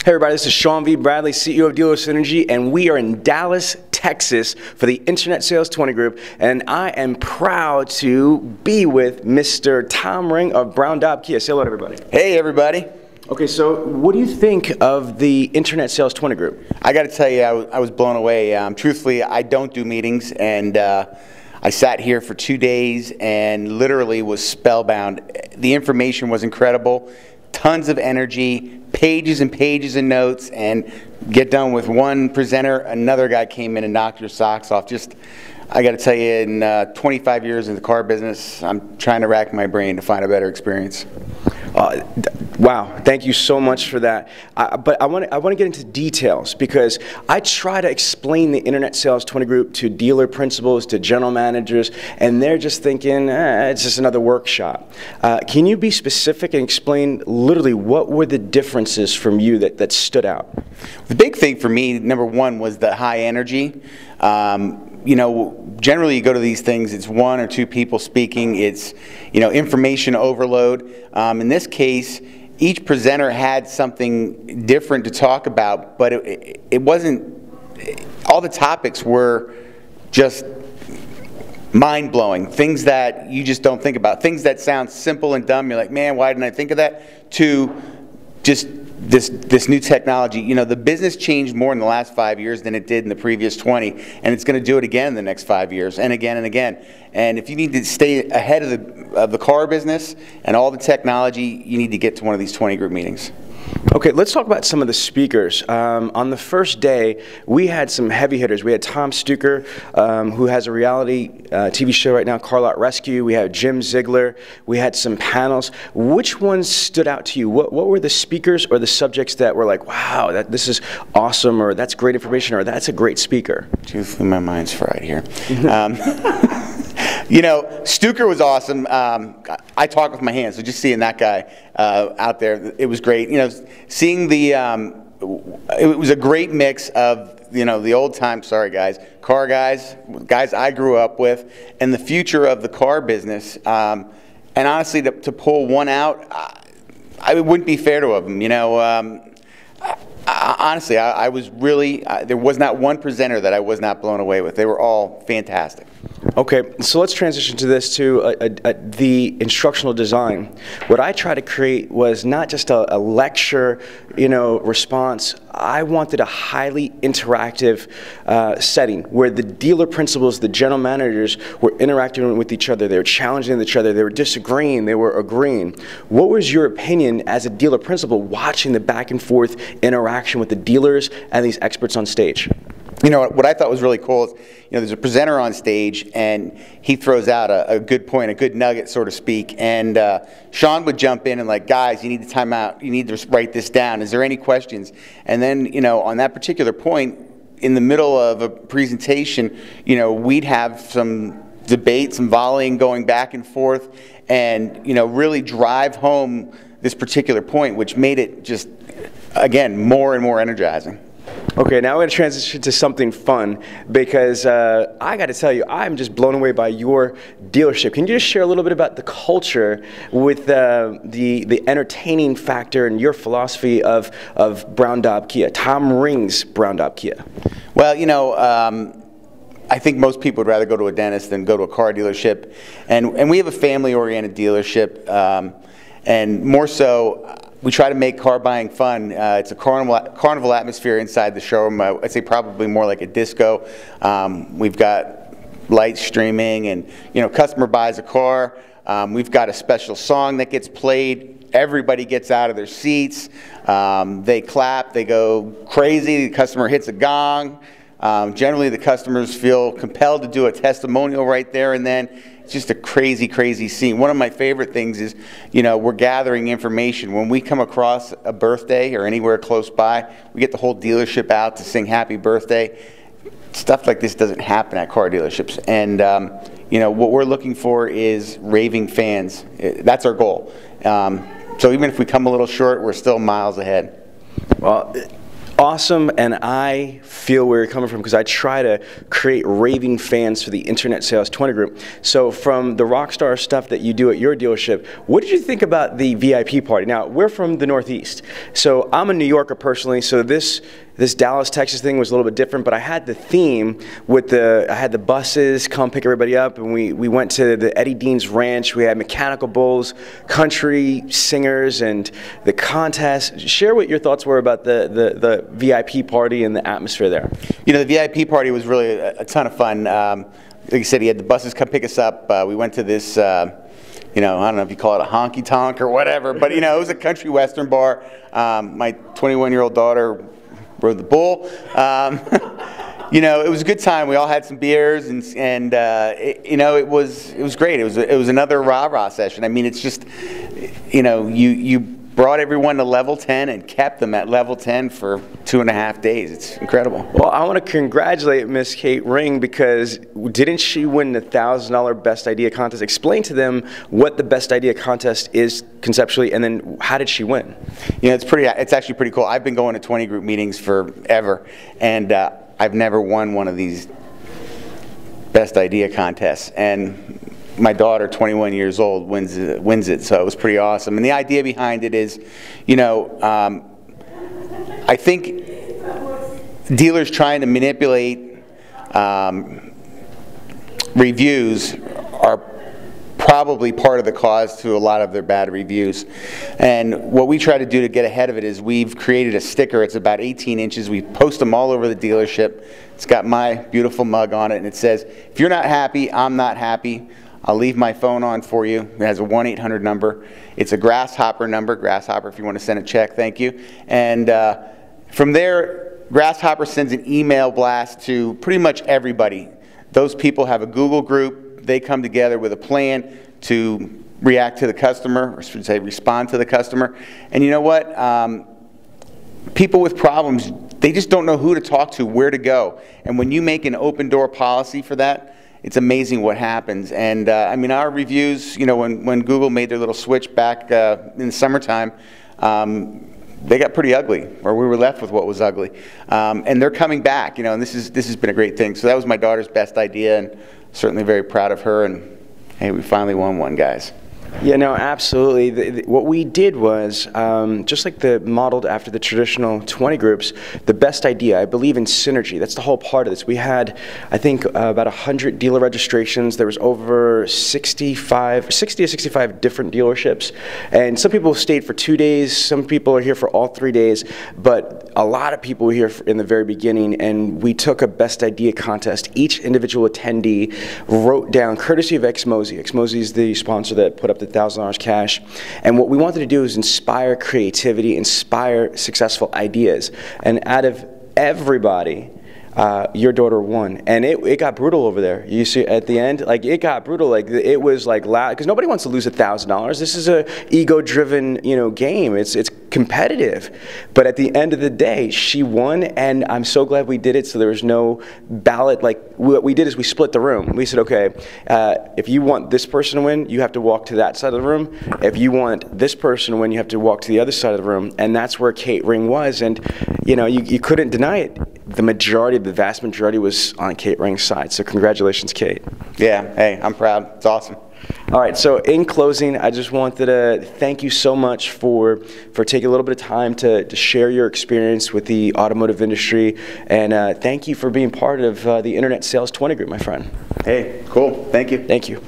Hey everybody, this is Sean V. Bradley, CEO of Dealer Synergy, and we are in Dallas, Texas for the Internet Sales 20 Group, and I am proud to be with Mr. Tom Ring of Brown Daub Kia. Say hello to everybody. Hey everybody. Okay, so what do you think of the Internet Sales 20 Group? I got to tell you, I was blown away. Truthfully, I don't do meetings, and I sat here for 2 days and literally was spellbound. The information was incredible, tons of energy, pages and pages of notes, and get done with one presenter, another guy came in and knocked your socks off. I got to tell you, in 25 years in the car business, I'm trying to rack my brain to find a better experience. Wow, thank you so much for that. But I want to get into details because I try to explain the Internet Sales 20 Group to dealer principals, to general managers, and they're just thinking, it's just another workshop. Can you be specific and explain literally what were the differences from you that stood out? The big thing for me, number one, was the high energy. You know, generally you go to these things, it's one or two people speaking, it's, you know, information overload. In this case, each presenter had something different to talk about, but it wasn't, all the topics were just mind-blowing, things that you just don't think about, things that sound simple and dumb, you're like, man, why didn't I think of that, to just this new technology. You know, the business changed more in the last 5 years than it did in the previous 20, and it's going to do it again in the next 5 years, and again and again. And if you need to stay ahead of the car business and all the technology, you need to get to one of these 20 group meetings. Okay, let's talk about some of the speakers. On the first day, we had some heavy hitters. We had Tom Stuker, who has a reality TV show right now, Car Lot Rescue. We had Jim Ziegler. We had some panels. Which ones stood out to you? What were the speakers or the subjects that were like, wow, this is awesome, or that's great information, or that's a great speaker? Truthfully, my mind's fried here. You know, Stuker was awesome. I talk with my hands, so just seeing that guy out there, it was great. You know, seeing the, it was a great mix of, you know, the old time, sorry guys, car guys I grew up with, and the future of the car business. And honestly, to pull one out, it wouldn't be fair to them. You know, honestly, I was really, there was not one presenter that I was not blown away with. They were all fantastic. Okay, so let's transition to this, to the instructional design. What I tried to create was not just a lecture, you know, response. I wanted a highly interactive setting where the dealer principals, the general managers were interacting with each other. They were challenging each other. They were disagreeing. They were agreeing. What was your opinion as a dealer principal watching the back and forth interaction with the dealers and these experts on stage? You know, what I thought was really cool is, you know, there's a presenter on stage, and he throws out a good point, a good nugget, so to speak, and Sean would jump in and like, guys, you need to time out, you need to write this down, is there any questions? And then, you know, on that particular point, in the middle of a presentation, you know, we'd have some debate, some volleying going back and forth, and, you know, really drive home this particular point, which made it just, again, more and more energizing. Okay, now we're going to transition to something fun because I got to tell you, I'm just blown away by your dealership. Can you just share a little bit about the culture with the entertaining factor and your philosophy of Brown Daub Kia, Tom Ring's Brown Daub Kia? Well, you know, I think most people would rather go to a dentist than go to a car dealership, and we have a family-oriented dealership, and more so, we try to make car buying fun. It's a carnival atmosphere inside the showroom. I'd say probably more like a disco. We've got lights streaming, and, you know, customer buys a car. We've got a special song that gets played. Everybody gets out of their seats. They clap. They go crazy. The customer hits a gong. Generally, the customers feel compelled to do a testimonial right there and then. It's just a crazy, crazy scene. One of my favorite things is, you know, we're gathering information. When we come across a birthday or anywhere close by, we get the whole dealership out to sing happy birthday. Stuff like this doesn't happen at car dealerships. And, you know, what we're looking for is raving fans. That's our goal. So even if we come a little short, we're still miles ahead. Well, awesome, and I feel where you're coming from because I try to create raving fans for the Internet Sales 20 group. So from the rockstar stuff that you do at your dealership, what did you think about the VIP party? Now, we're from the Northeast, so I'm a New Yorker personally, so this Dallas, Texas thing was a little bit different, but I had the theme with I had the buses come pick everybody up, and we went to the Eddie Dean's Ranch. We had mechanical bulls, country singers, and the contest. Share what your thoughts were about the VIP party and the atmosphere there. You know, the VIP party was really a ton of fun. Like you said, he had the buses come pick us up. We went to this, you know, I don't know if you call it a honky tonk or whatever, but you know, it was a country western bar. My 21-year-old daughter rode the bull. You know, it was a good time. We all had some beers, and you know, it was great. It was another rah-rah session. I mean, it's just, you know, you brought everyone to level 10 and kept them at level 10 for 2.5 days. It's incredible. Well, I want to congratulate Miss Kate Ring, because didn't she win the $1,000 Best Idea Contest? Explain to them what the Best Idea Contest is conceptually, and then how did she win? You know, it's actually pretty cool. I've been going to 20 group meetings forever, and I've never won one of these Best Idea contests. And my daughter, 21 years old, wins it, so it was pretty awesome. And the idea behind it is, you know, I think dealers trying to manipulate reviews are probably part of the cause to a lot of their bad reviews. And what we try to do to get ahead of it is we've created a sticker. It's about 18 inches. We post them all over the dealership. It's got my beautiful mug on it, and it says, if you're not happy, I'm not happy. I'll leave my phone on for you. It has a 1-800 number. It's a Grasshopper number. Grasshopper, if you want to send a check, thank you. And from there, Grasshopper sends an email blast to pretty much everybody. Those people have a Google group. They come together with a plan to react to the customer, or should say respond to the customer. And you know what? People with problems, they just don't know who to talk to, where to go. And when you make an open door policy for that, it's amazing what happens. And I mean, our reviews, you know, when Google made their little switch back in the summertime, they got pretty ugly, or we were left with what was ugly. And they're coming back, you know, and this has been a great thing. So that was my daughter's best idea, and certainly very proud of her. And hey, we finally won one, guys. Yeah, no, absolutely. What we did was, just like modeled after the traditional 20 groups, the best idea, I believe in synergy. That's the whole part of this. We had, I think, about 100 dealer registrations. There was over 60 to 65 different dealerships. And some people stayed for 2 days. Some people are here for all 3 days. But a lot of people were here in the very beginning, and we took a best idea contest. Each individual attendee wrote down, courtesy of Xmosy. Xmosy is the sponsor that put up the $1,000 cash, and what we wanted to do is inspire creativity, inspire successful ideas. And out of everybody, your daughter won, and it got brutal over there. You see at the end, like, it got brutal. Like, it was like loud, because nobody wants to lose $1,000. This is a ego-driven, you know, game. It's competitive, but at the end of the day, she won, and I'm so glad we did it. So there was no ballot. Like, what we did is we split the room. We said, okay, if you want this person to win, you have to walk to that side of the room. If you want this person to win, you have to walk to the other side of the room. And that's where Kate Ring was, and you know, you couldn't deny it. The vast majority was on Kate Ring's side. So congratulations, Kate. Yeah, hey, I'm proud. It's awesome. All right, so in closing, I just wanted to thank you so much for taking a little bit of time to share your experience with the automotive industry, and thank you for being part of the Internet Sales 20 group, my friend. Hey, cool. Thank you. Thank you.